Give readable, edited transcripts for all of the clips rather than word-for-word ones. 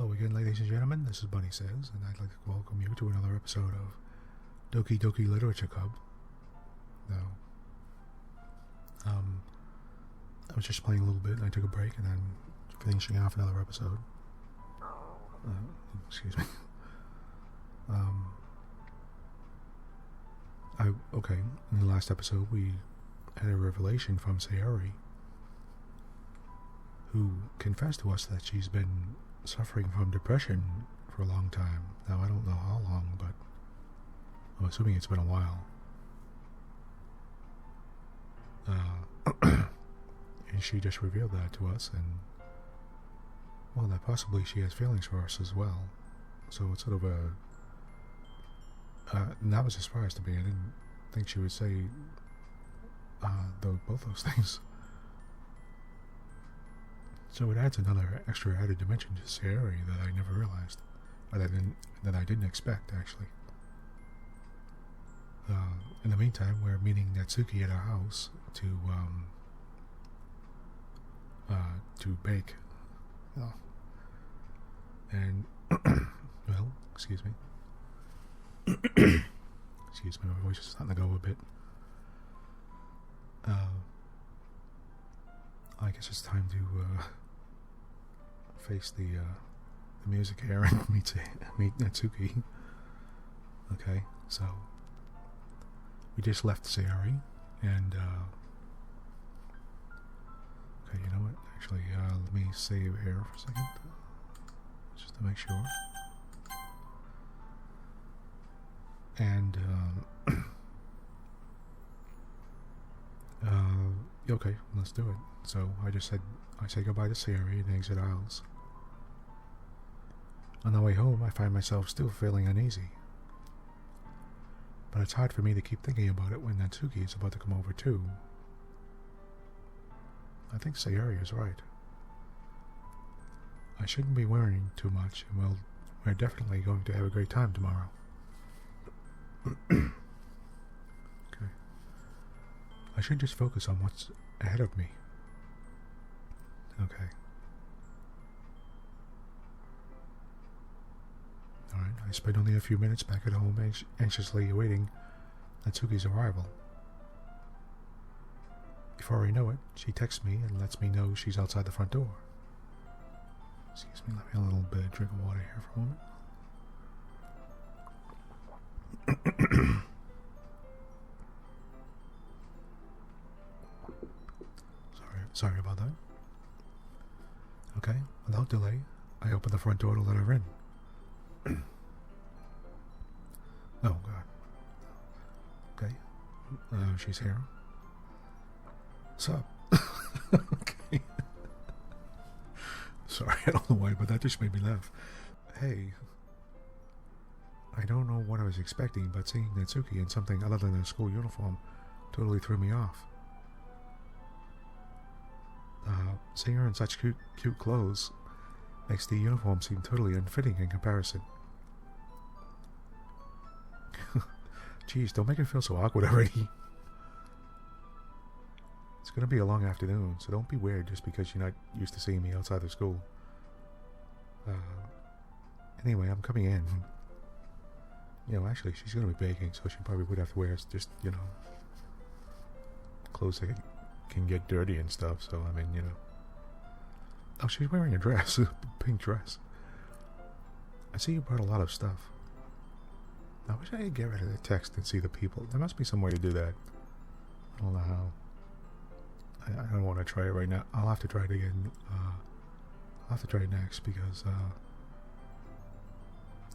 Hello again, ladies and gentlemen, this is Bunnysays, and I'd like to welcome you to another episode of Doki Doki Literature Club. Now, I was just playing a little bit, and I took a break, and I'm finishing off another episode. Excuse me. Okay, in the last episode, we had a revelation from Sayori, who confessed to us that she's been suffering from depression for a long time. Now, I don't know how long, but I'm assuming it's been a while. And she just revealed that to us, and, well, that possibly she has feelings for us as well. So it's sort of a... and that was a surprise to me. I didn't think she would say both those things. So it adds another extra added dimension to Sayori that I never realized, or that I didn't expect, actually. In the meantime, we're meeting Natsuki at our house to bake. Oh. And, well, excuse me. Excuse me, my voice is starting to go a bit. I guess it's time to face the music here and meet Natsuki. Okay, so we just left Sayori, and okay, you know what? Actually, let me save here for a second, just to make sure. And okay, let's do it. So I say goodbye to Sayori and exit aisles. On the way home, I find myself still feeling uneasy. But it's hard for me to keep thinking about it when Natsuki is about to come over too. I think Sayori is right. I shouldn't be worrying too much, and we're definitely going to have a great time tomorrow. Okay. I should just focus on what's ahead of me. Okay. Alright, I spent only a few minutes back at home anxiously awaiting Natsuki's arrival. Before I know it, she texts me and lets me know she's outside the front door. Excuse me, let me have a little bit of drink of water here for a moment. Sorry about that. Okay, without delay, I open the front door to let her in. Oh, God. Okay. She's here. Sup? Okay. Sorry, I don't know why, but that just made me laugh. Hey. I don't know what I was expecting, but seeing Natsuki in something other than a school uniform totally threw me off. Seeing her in such cute clothes makes the uniform seem totally unfitting in comparison. Jeez, don't make it feel so awkward already. It's gonna be a long afternoon, so don't be weird just because you're not used to seeing me outside of school. Anyway, I'm coming in. You know, actually, she's gonna be baking, so she probably would have to wear just, you know, clothes that can get dirty and stuff, so, I mean, you know. Oh, she's wearing a dress, a pink dress. I see you brought a lot of stuff. I wish I could get rid of the text and see the people. There must be some way to do that. I don't know how. I don't want to try it right now. I'll have to try it again. I'll have to try it next because there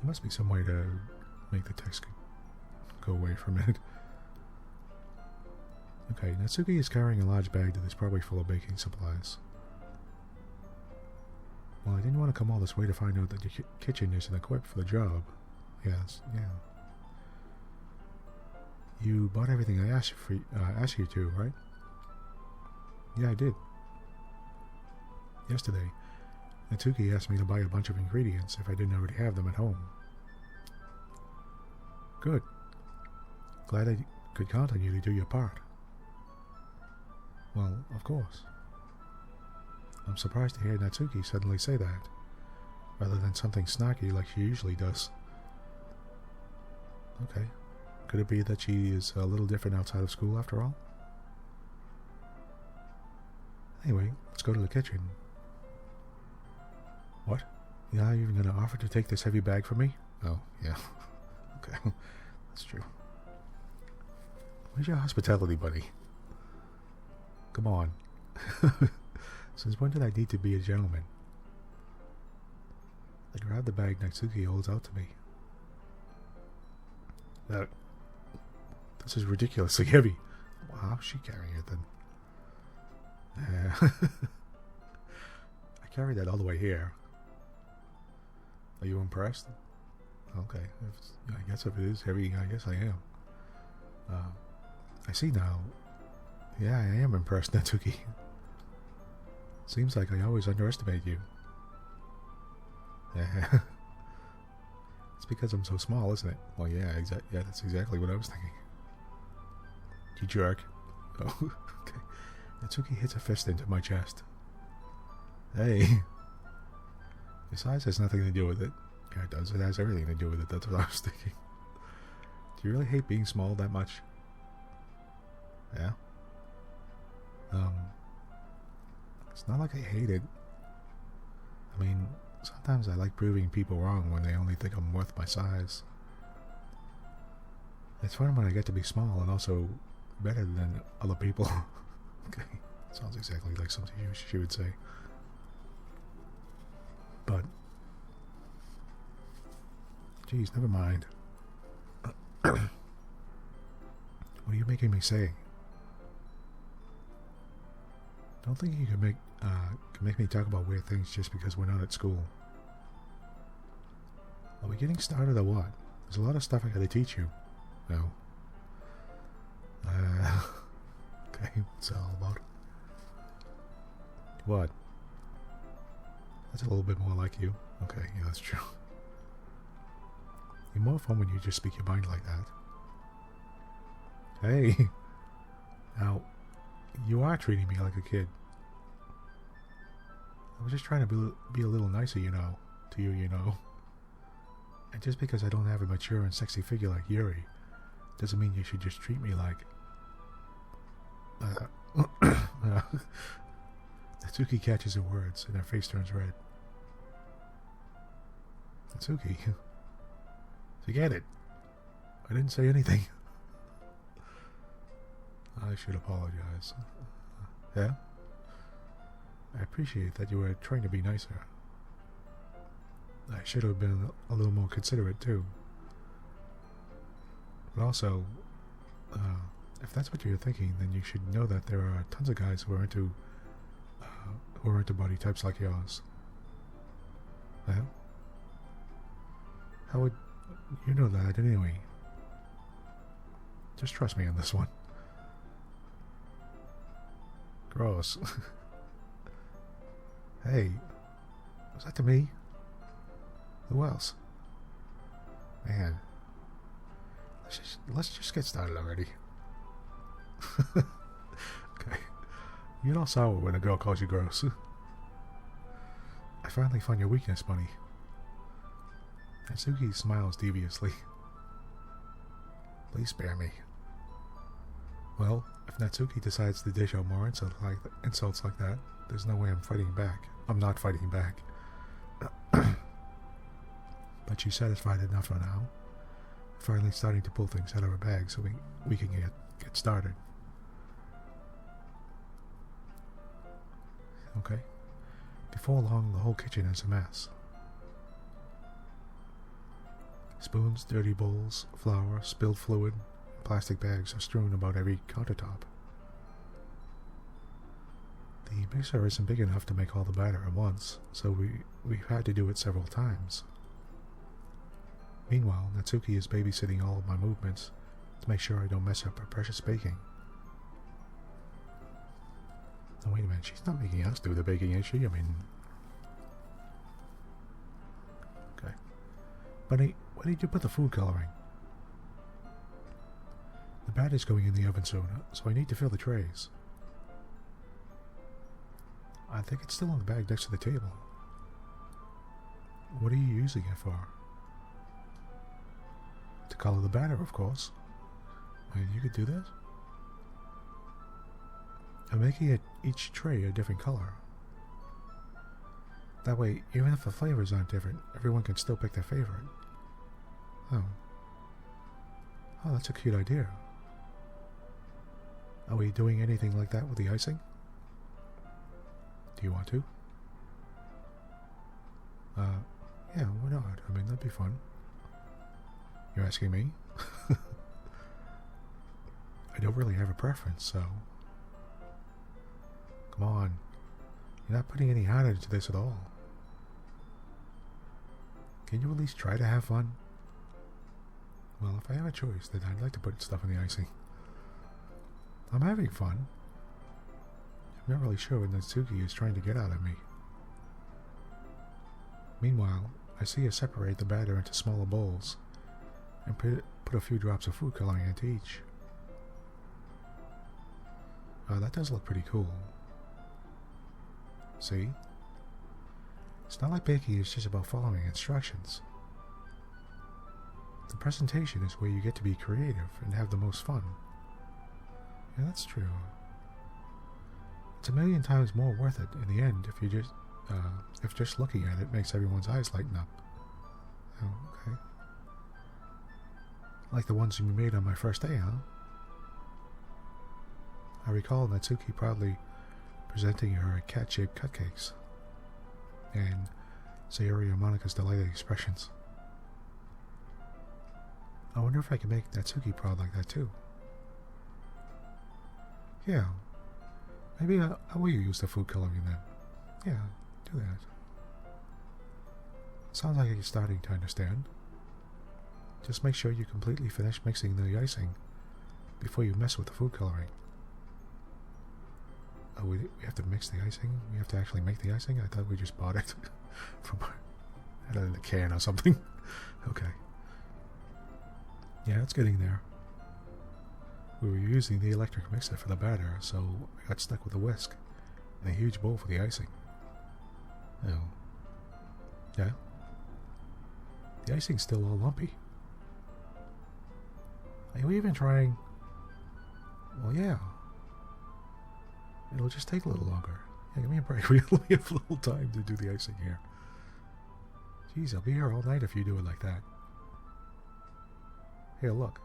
must be some way to make the text go away from it. Okay, Natsuki is carrying a large bag that is probably full of baking supplies. Well, I didn't want to come all this way to find out that your kitchen isn't equipped for the job. Yes, yeah. You bought everything I asked you to, right? Yeah, I did. Yesterday, Natsuki asked me to buy a bunch of ingredients if I didn't already have them at home. Good. Glad I could count on you to do your part. Well, of course. I'm surprised to hear Natsuki suddenly say that. rather than something snarky like she usually does. Okay. Could it be that she is a little different outside of school after all? Anyway, let's go to the kitchen. What? You're not even going to offer to take this heavy bag from me? Oh, yeah. Okay. That's true. Where's your hospitality, buddy? Come on. Since when did I need to be a gentleman? I grab the bag Natsuki holds out to me. This is ridiculously heavy. Well, how's she carrying it then? I carried that all the way here. Are you impressed? Okay. I guess if it is heavy, I guess I am. I see now. Yeah, I am impressed, Natsuki. Seems like I always underestimate you. Yeah. It's because I'm so small, isn't it? Well, yeah, yeah, that's exactly what I was thinking. You jerk. Oh, okay. Natsuki hits a fist into my chest. Hey. Your size has nothing to do with it. Yeah, it does. It has everything to do with it. That's what I was thinking. Do you really hate being small that much? Yeah. It's not like I hate it. I mean, sometimes I like proving people wrong when they only think I'm worth my size. It's fun when I get to be small and also better than other people. Okay. Sounds exactly like something she would say. But, geez, never mind. What are you making me say? Don't think you can make me talk about weird things just because we're not at school. Are we getting started or what? There's a lot of stuff I gotta teach you. No. Okay, what's that all about? What? That's a little bit more like you. Okay, yeah, that's true. You're more fun when you just speak your mind like that. Hey! Now, you are treating me like a kid. I was just trying to be a little nicer, you know, to you, you know. And just because I don't have a mature and sexy figure like Yuri, doesn't mean you should just treat me like... Natsuki catches her words, and her face turns red. Natsuki, forget it. I didn't say anything. I should apologize. Yeah? I appreciate that you were trying to be nicer. I should have been a little more considerate too. But also, if that's what you're thinking, then you should know that there are tons of guys who are into body types like yours. Yeah? How would you know that anyway? Just trust me on this one. Gross. Hey, was that to me? Who else? Man, let's just get started already. Okay, you don't sour when a girl calls you gross. I finally found your weakness, Bunny. Natsuki smiles deviously. Please spare me. Well, if Natsuki decides to dish out more insults like that, there's no way I'm fighting back. I'm not fighting back. But she's satisfied enough for now. Finally starting to pull things out of her bag so we can get started. Okay. Before long, the whole kitchen is a mess. Spoons, dirty bowls, flour, spilled fluid, and plastic bags are strewn about every countertop. The mixer isn't big enough to make all the batter at once, so we've had to do it several times. Meanwhile, Natsuki is babysitting all of my movements to make sure I don't mess up her precious baking. Oh, wait a minute, she's not making us do the baking, is she? I mean... Okay. Bunny, where did you put the food coloring? The batter's going in the oven soon, so I need to fill the trays. I think it's still in the bag next to the table. What are you using it for? To color the batter, of course. I mean, you could do this. I'm making each tray a different color. That way, even if the flavors aren't different, everyone can still pick their favorite. Oh. Oh, that's a cute idea. Are we doing anything like that with the icing? Do you want to? Yeah, why not? I mean, that'd be fun. You're asking me? I don't really have a preference, so... Come on. You're not putting any heart into this at all. Can you at least try to have fun? Well, if I have a choice, then I'd like to put stuff in the icing. I'm having fun. I'm not really sure what Natsuki is trying to get out of me. Meanwhile, I see her separate the batter into smaller bowls and put a few drops of food coloring into each. That does look pretty cool. See? It's not like baking is just about following instructions. The presentation is where you get to be creative and have the most fun. Yeah, that's true. It's a million times more worth it in the end if just looking at it makes everyone's eyes lighten up. Oh, okay. Like the ones you made on my first day, huh? I recall Natsuki proudly presenting her cat-shaped cupcakes, and Sayori and Monika's delighted expressions. I wonder if I can make Natsuki proud like that too. Yeah, maybe I will use the food coloring then. Yeah, do that. Sounds like you're starting to understand. Just make sure you completely finish mixing the icing before you mess with the food coloring. Oh, we have to mix the icing? We have to actually make the icing? I thought we just bought it from out of the can or something. Okay. Yeah, it's getting there. We were using the electric mixer for the batter, so I got stuck with a whisk and a huge bowl for the icing. Oh. Yeah? The icing's still all lumpy. Are you even trying? Well, yeah. It'll just take a little longer. Yeah, give me a break. We only have a little time to do the icing here. Jeez, I'll be here all night if you do it like that. Here, look.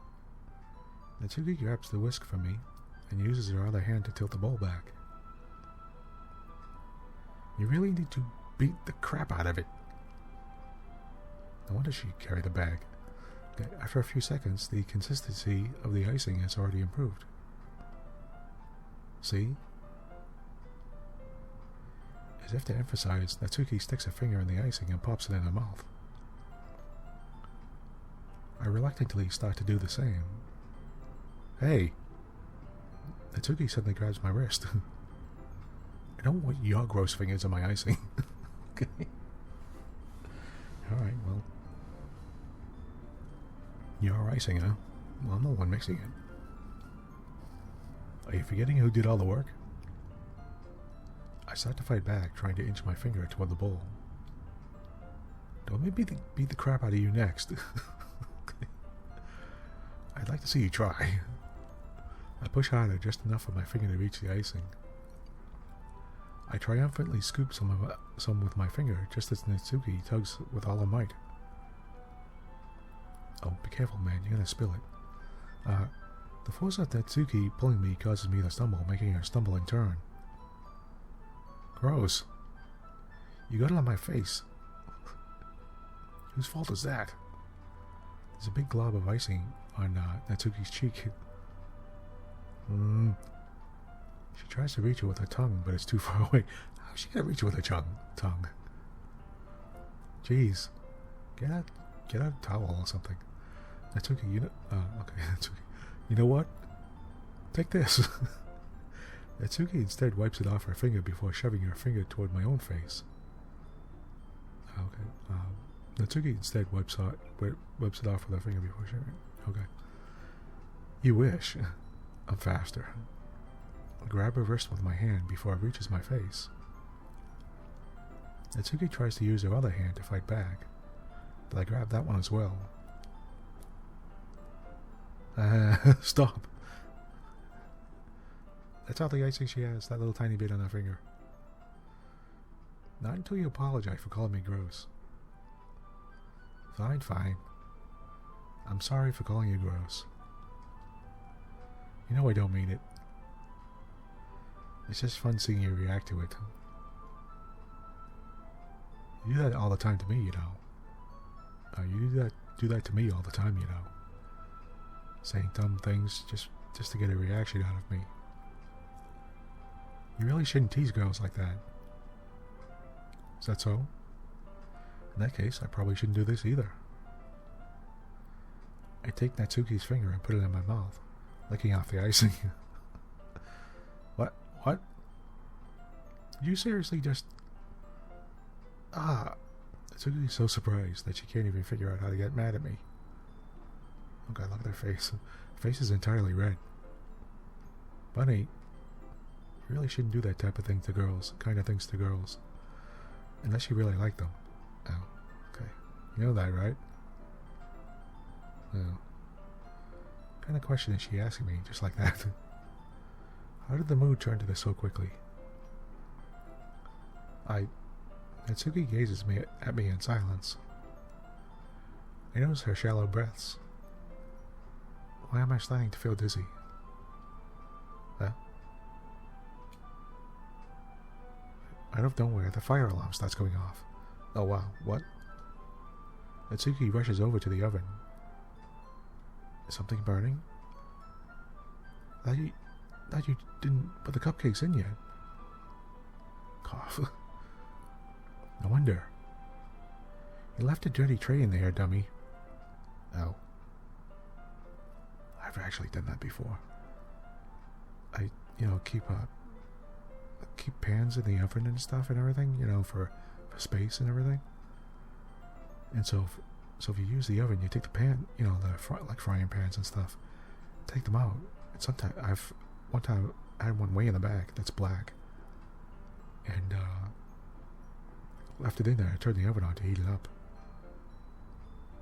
Natsuki grabs the whisk from me and uses her other hand to tilt the bowl back. You really need to beat the crap out of it. No wonder she carried the bag. After a few seconds, the consistency of the icing has already improved. See? As if to emphasize, Natsuki sticks a finger in the icing and pops it in her mouth. I reluctantly start to do the same. Hey! Natsuki suddenly grabs my wrist. I don't want your gross fingers in my icing. Okay. Alright, well. Your icing, huh? Well, I'm the one mixing it. Are you forgetting who did all the work? I start to fight back, trying to inch my finger toward the bowl. Don't make me beat the crap out of you next. Okay. I'd like to see you try. I push harder, just enough for my finger to reach the icing. I triumphantly scoop some with my finger, just as Natsuki tugs with all her might. Oh, be careful, man, you're gonna spill it. The force of Natsuki pulling me causes me to stumble, making her stumble in turn. Gross. You got it on my face. Whose fault is that? There's a big glob of icing on Natsuki's cheek. She tries to reach it with her tongue, but it's too far away. How's she gonna reach it with her tongue? Jeez. Get out a towel or something. Natsuki, you know... okay, Natsuki. You know what? Take this. Natsuki instead wipes it off her finger before shoving her finger toward my own face. Okay. Natsuki instead wipes it off with her finger before shoving it. Okay. You wish. I'm faster. I grab her wrist with my hand before it reaches my face. Natsuki tries to use her other hand to fight back, but I grab that one as well. Stop! That's all the icing she has, that little tiny bit on her finger. Not until you apologize for calling me gross. Fine, fine. I'm sorry for calling you gross. You know I don't mean it. It's just fun seeing you react to it. You do that all the time to me, you know. You do that to me all the time, you know. Saying dumb things just to get a reaction out of me. You really shouldn't tease girls like that. Is that so? In that case, I probably shouldn't do this either. I take Natsuki's finger and put it in my mouth, licking off the icing. What? You seriously just... Natsuki's so surprised that she can't even figure out how to get mad at me. Oh god, look at her face. Her face is entirely red. Bunny, you really shouldn't do that type of thing to girls. Kind of things to girls. Unless you really like them. Oh, okay. You know that, right? Oh. What kind of question is she asking me just like that? How did the mood turn to this so quickly? Natsuki gazes at me in silence. I notice her shallow breaths. Why am I starting to feel dizzy? Out of nowhere, the fire alarm starts going off. Oh wow, what? Natsuki rushes over to the oven. Is something burning? Thought you didn't put the cupcakes in yet. Cough. No wonder. You left a dirty tray in there, dummy. Oh. I've actually done that before. I, keep pans in the oven and stuff and everything, for space and everything. And so if you use the oven, you take the pan, like frying pans and stuff, take them out. And sometimes one time I had one way in the back that's black, and left it in there. I turned the oven on to heat it up,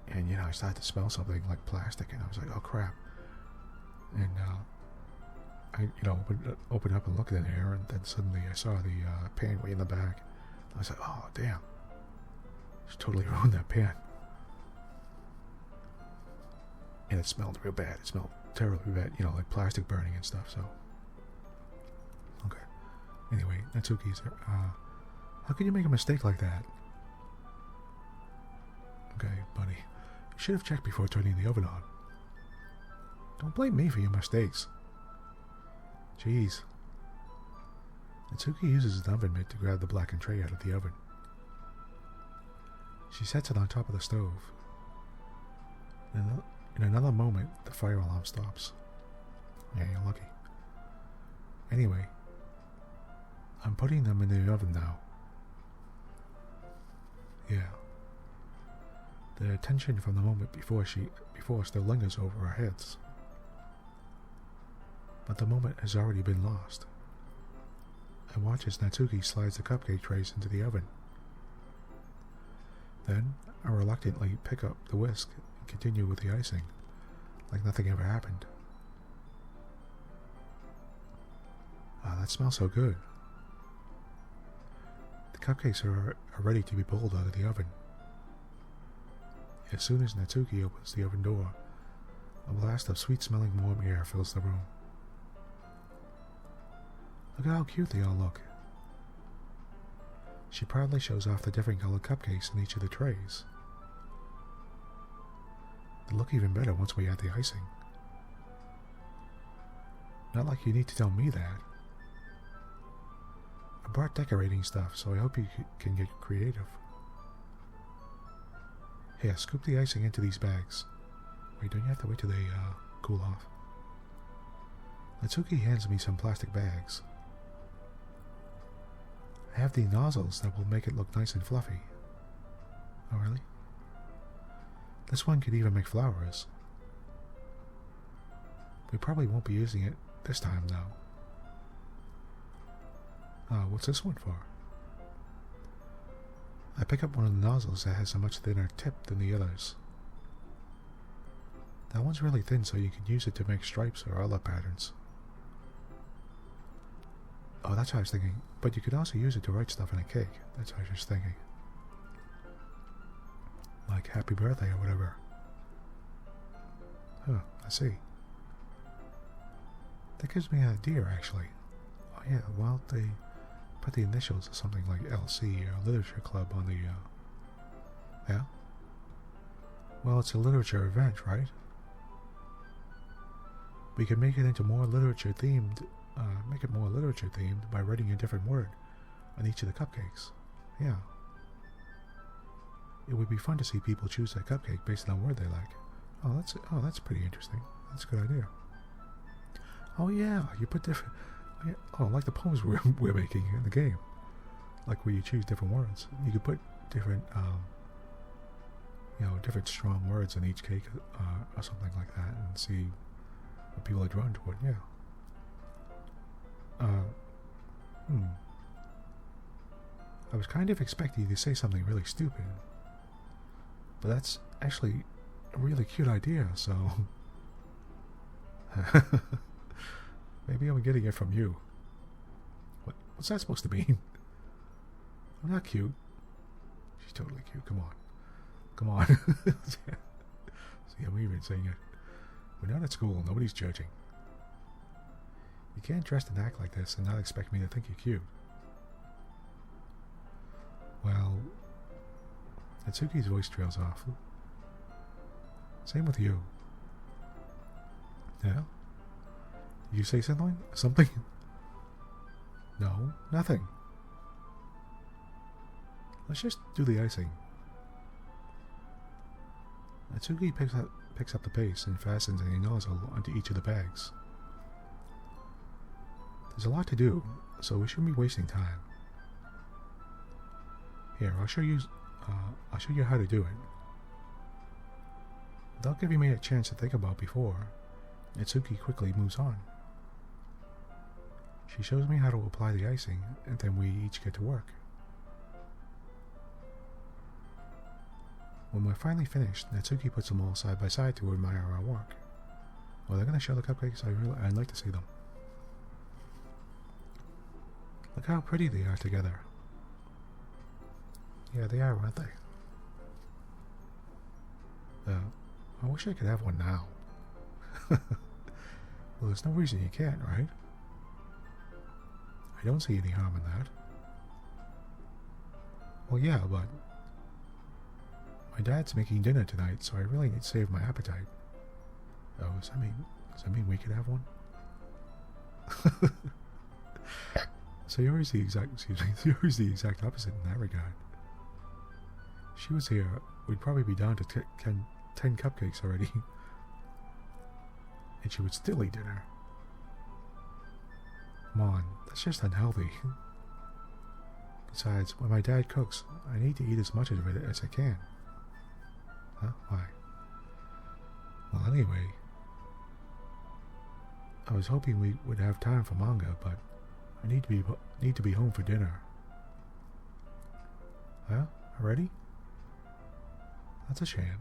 and I started to smell something like plastic, and I was like, oh crap. And I opened up and looked in there, and then suddenly I saw the pan way in the back. I was like, oh damn, she totally ruined that pan. And it smelled real bad. It smelled terribly bad, like plastic burning and stuff. So okay. Anyway, Natsuki's there. How can you make a mistake like that? Okay, buddy, you should have checked before turning the oven on. Don't blame me for your mistakes. Jeez. Natsuki uses an oven mitt to grab the blackened tray out of the oven. She sets it on top of the stove. In another moment, the fire alarm stops. Yeah, you're lucky. Anyway, I'm putting them in the oven now. Yeah. The tension from the moment before still lingers over our heads. But the moment has already been lost. I watch as Natsuki slides the cupcake trays into the oven. Then, I reluctantly pick up the whisk and continue with the icing, like nothing ever happened. That smells so good. The cupcakes are ready to be pulled out of the oven. As soon as Natsuki opens the oven door, a blast of sweet-smelling warm air fills the room. Look at how cute they all look. She proudly shows off the different colored cupcakes in each of the trays. They look even better once we add the icing. Not like you need to tell me that. I brought decorating stuff, so I hope you can get creative. Here, scoop the icing into these bags. Wait, don't you have to wait till they cool off? Natsuki hands me some plastic bags. I have the nozzles that will make it look nice and fluffy. Oh, really? This one could even make flowers. We probably won't be using it this time, though. What's this one for? I pick up one of the nozzles that has a much thinner tip than the others. That one's really thin, so you can use it to make stripes or other patterns. Oh, that's what I was thinking. But you could also use it to write stuff in a cake. That's what I was just thinking. Like happy birthday or whatever. Huh, I see. That gives me an idea, actually. Oh yeah, well, they put the initials of something like LC or Literature Club on the, yeah? Well, it's a literature event, right? We can make it into more literature themed, by writing a different word on each of the cupcakes. Yeah. It would be fun to see people choose their cupcake based on a word they like. Oh, that's pretty interesting. That's a good idea. Oh yeah, you put different. Oh, like the poems we're making in the game, like where you choose different words. You could put different, different strong words in each cake, or something like that, and see what people are drawn toward. Yeah. I was kind of expecting you to say something really stupid, but that's actually a really cute idea. So maybe I'm getting it from you. What's that supposed to mean? I'm not cute. She's totally cute. Come on. See, I'm even saying it. We're not at school. Nobody's judging. You can't dress and act like this and not expect me to think you're cute. Well, Natsuki's voice trails off. Same with you. Yeah? Did you say something? Something? No, nothing. Let's just do the icing. Natsuki picks up the pace and fastens a nozzle onto each of the bags. There's a lot to do, so we shouldn't be wasting time. Here, I'll show you how to do it. Without giving me a chance to think about before, Natsuki quickly moves on. She shows me how to apply the icing, and then we each get to work. When we're finally finished, Natsuki puts them all side by side to admire our work. Oh, they're going to show the cupcakes? I'd like to see them. Look how pretty they are together. Yeah, they are, aren't they? I wish I could have one now. Well, there's no reason you can't, right? I don't see any harm in that. Well, yeah, but my dad's making dinner tonight, so I really need to save my appetite. Oh, does that mean we could have one? Sayori's the exact opposite in that regard. If she was here, we'd probably be down to 10 cupcakes already. And she would still eat dinner. Come on, that's just unhealthy. Besides, when my dad cooks, I need to eat as much of it as I can. Huh? Why? Well, anyway, I was hoping we would have time for manga, but I need to be home for dinner. Huh? Already? That's a shame.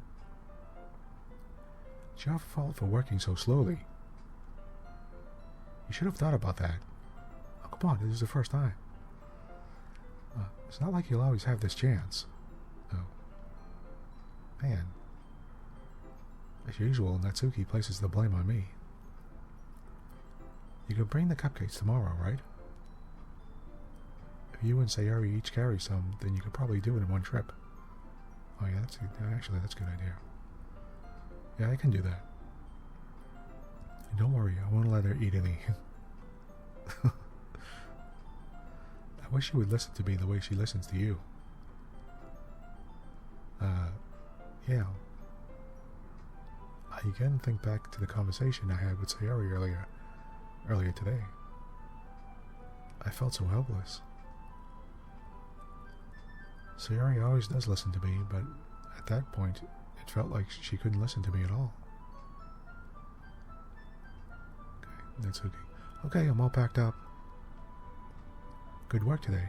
It's your fault for working so slowly. You should have thought about that. Oh, come on, this is the first time. It's not like you'll always have this chance. Oh. Man. As usual, Natsuki places the blame on me. You can bring the cupcakes tomorrow, right? If you and Sayori each carry some, then you could probably do it in one trip. Oh yeah, that's a good idea. Yeah, I can do that. And don't worry, I won't let her eat any. I wish she would listen to me the way she listens to you. Yeah. I again think back to the conversation I had with Sayori earlier today. I felt so helpless. Sayori always does listen to me, but at that point, it felt like she couldn't listen to me at all. Okay, that's okay. Okay, I'm all packed up. Good work today.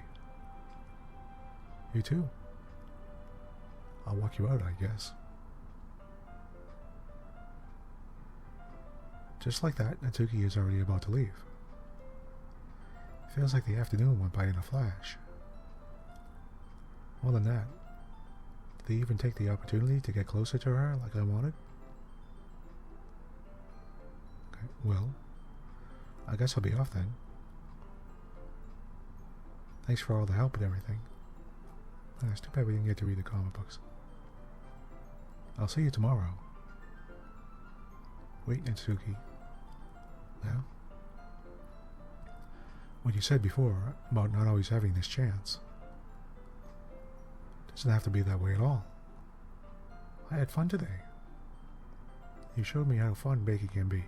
You too. I'll walk you out, I guess. Just like that, Natsuki is already about to leave. Feels like the afternoon went by in a flash. More than that, did they even take the opportunity to get closer to her like I wanted? Okay, well, I guess I'll be off then. Thanks for all the help and everything. It's too bad we didn't get to read the comic books. I'll see you tomorrow. Wait, Natsuki. Yeah? What you said before about not always having this chance doesn't have to be that way at all. I had fun today. You showed me how fun baking can be,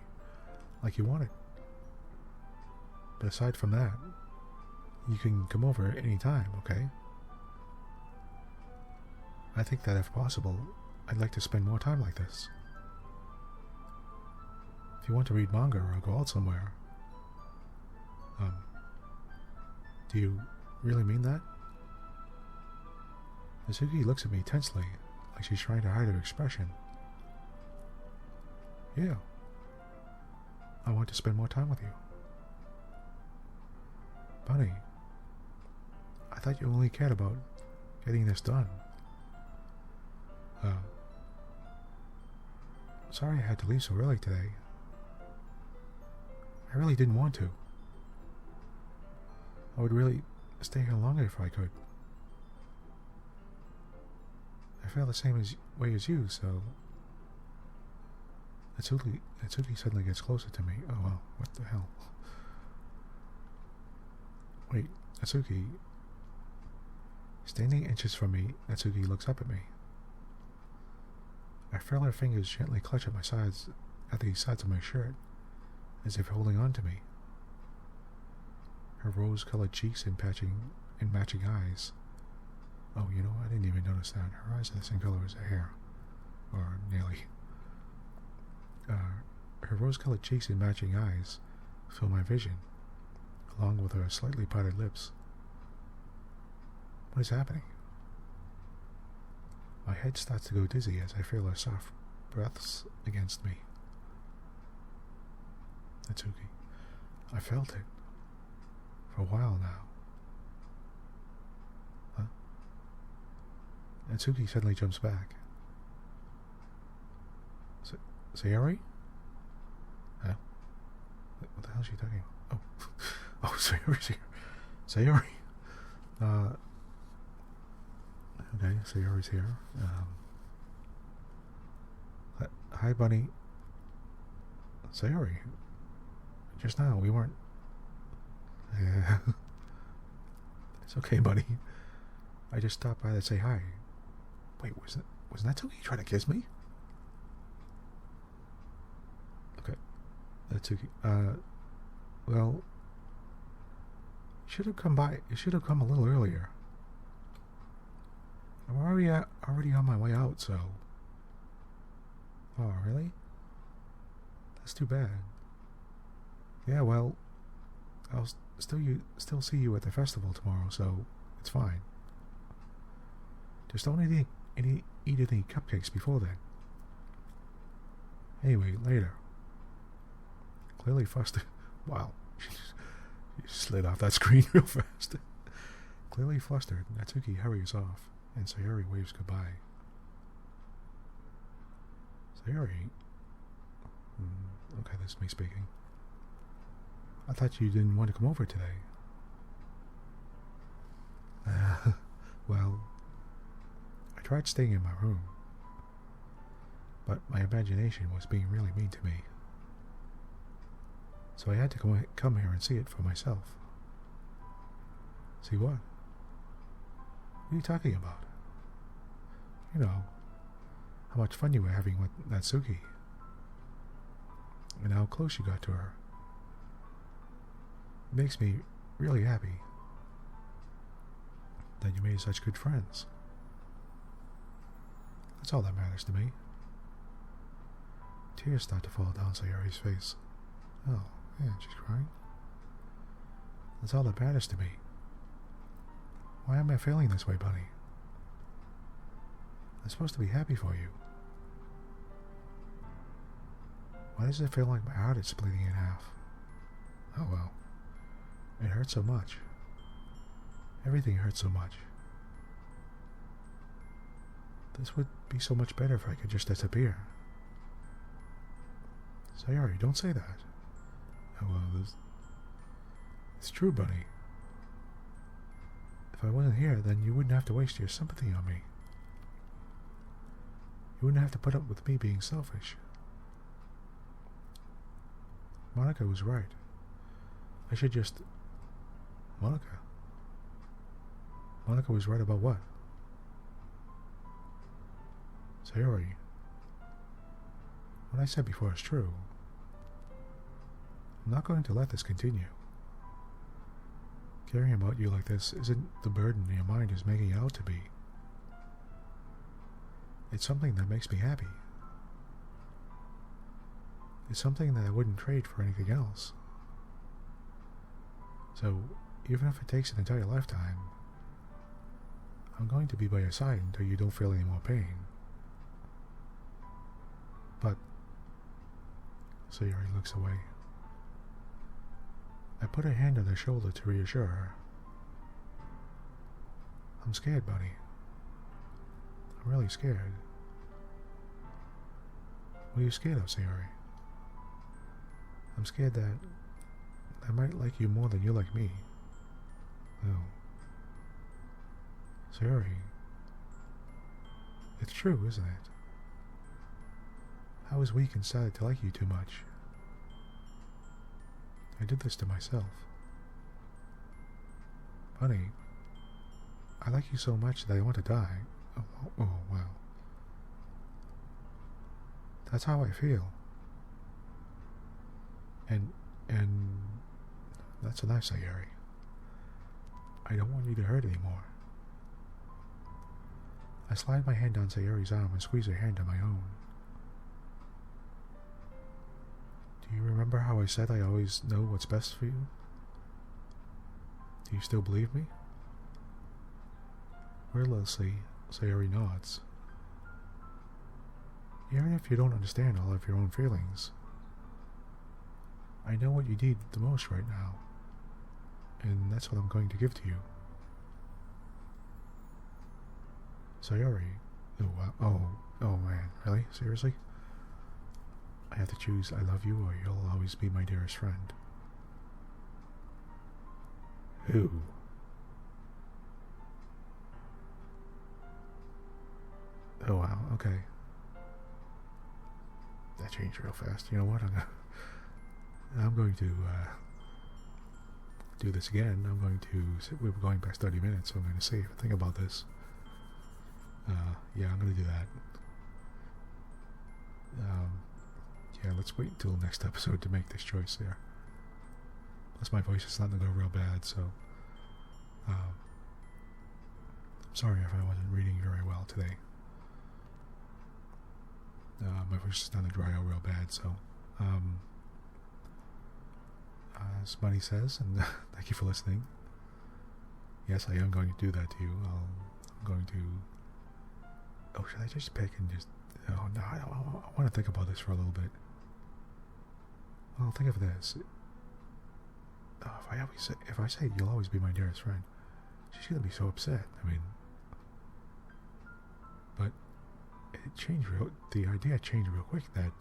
like you wanted. But aside from that, you can come over at any time, okay? I think that if possible, I'd like to spend more time like this. If you want to read manga or go out somewhere, do you really mean that? Natsuki looks at me tensely, like she's trying to hide her expression. Yeah. I want to spend more time with you. Bunny, I thought you only cared about getting this done. Sorry I had to leave so early today. I really didn't want to. I would really stay here longer if I could. I feel the same way as you, so... Natsuki suddenly gets closer to me. Oh well, what the hell? Wait, Natsuki... Standing inches from me, Natsuki looks up at me. I feel her fingers gently clutch at the sides of my shirt, as if holding on to me. Her rose-colored cheeks and matching eyes. Oh, you know, I didn't even notice that. Her eyes are the same color as her hair. Or nearly. Her rose-colored cheeks and matching eyes fill my vision, along with her slightly parted lips. What is happening? My head starts to go dizzy as I feel her soft breaths against me. Natsuki, I felt it. For a while now. Huh? Natsuki suddenly jumps back. Sayori? Huh? What the hell is she talking about? Oh, Sayori's here. Sayori. Okay, Sayori's here. Hi, Bunny. Sayori. Just now, we weren't... Yeah. It's okay, buddy. I just stopped by to say hi. Wait, was Natsuki trying to kiss me? Okay. Natsuki, well... You should have come a little earlier. I'm already on my way out, so... Oh, really? That's too bad. Yeah, well... I'll still see you at the festival tomorrow, so it's fine. Just don't eat any cupcakes before then. Anyway, later. Clearly flustered. Wow, she slid off that screen real fast. Clearly flustered, Natsuki hurries off, and Sayori waves goodbye. Sayori? Okay, that's me speaking. I thought you didn't want to come over today. Well, I tried staying in my room, but my imagination was being really mean to me. So I had to come here and see it for myself. See what? What are you talking about? You know, how much fun you were having with Natsuki, and how close you got to her. It makes me really happy that you made such good friends. That's all that matters to me. Tears start to fall down Sayori's face. Oh, yeah, she's crying. That's all that matters to me. Why am I feeling this way, Bunny? I'm supposed to be happy for you. Why does it feel like my heart is splitting in half? Oh well. It hurts so much. Everything hurts so much. This would be so much better if I could just disappear. Sayori, don't say that. Oh well, it's true, Bunny. If I wasn't here, then you wouldn't have to waste your sympathy on me. You wouldn't have to put up with me being selfish. Monica was right. I should just... Monica? Monica was right about what? Sayori. What I said before is true. I'm not going to let this continue. Caring about you like this isn't the burden your mind is making it out to be. It's something that makes me happy. It's something that I wouldn't trade for anything else. So, even if it takes an entire lifetime, I'm going to be by your side until you don't feel any more pain. But... Sayori looks away. I put a hand on her shoulder to reassure her. I'm scared, Bunny. I'm really scared. What are you scared of, Sayori? I'm scared that I might like you more than you like me. Oh. Sayori. It's true, isn't it? I was weak and sad to like you too much. I did this to myself. Bunny, I like you so much that I want to die. Oh, wow. That's how I feel. And that's enough, Sayori. I don't want you to hurt anymore. I slide my hand down Sayori's arm and squeeze her hand on my own. Do you remember how I said I always know what's best for you? Do you still believe me? Wordlessly, Sayori nods. Even if you don't understand all of your own feelings, I know what you need the most right now, and that's what I'm going to give to you. Sayori. Oh man, really? Seriously? I have to choose I love you or you'll always be my dearest friend. Who? Oh wow, okay. That changed real fast. You know what? I'm going to do this again. We're going past 30 minutes, so I'm going to save and think about this. Yeah, I'm going to do that. Yeah, let's wait until next episode to make this choice there. Plus my voice is starting to go real bad, so I'm sorry if I wasn't reading very well today. My voice is starting to dry out real bad, so as Bunny says, and thank you for listening. Yes, I am going to do that to you. I'm going to... Oh, should I just pick and just... Oh, no, I want to think about this for a little bit. Well, think of this. If I say you'll always be my dearest friend, she's going to be so upset. I mean... But the idea changed real quick that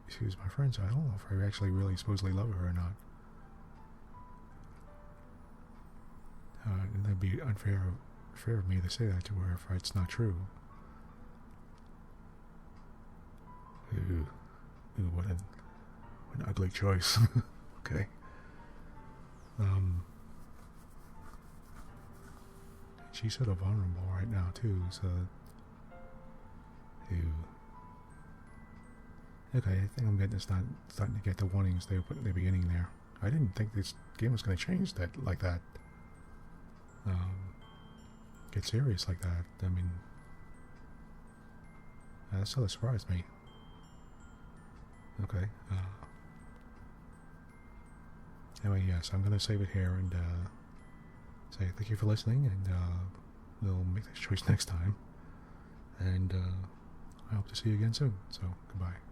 she was my friend, so I don't know if I actually really supposedly love her or not. And that'd be unfair of me to say that to her if it's not true. Ooh, what an ugly choice. Okay. She's sort of vulnerable right now too, so... Okay, I think I'm starting to get the warnings they put in the beginning there. I didn't think this game was going to change that like that. Get serious like that. I mean, that sort of surprised me. Okay. Anyway, yes, I'm going to save it here and say thank you for listening, and we'll make this choice next time. and I hope to see you again soon. So, goodbye.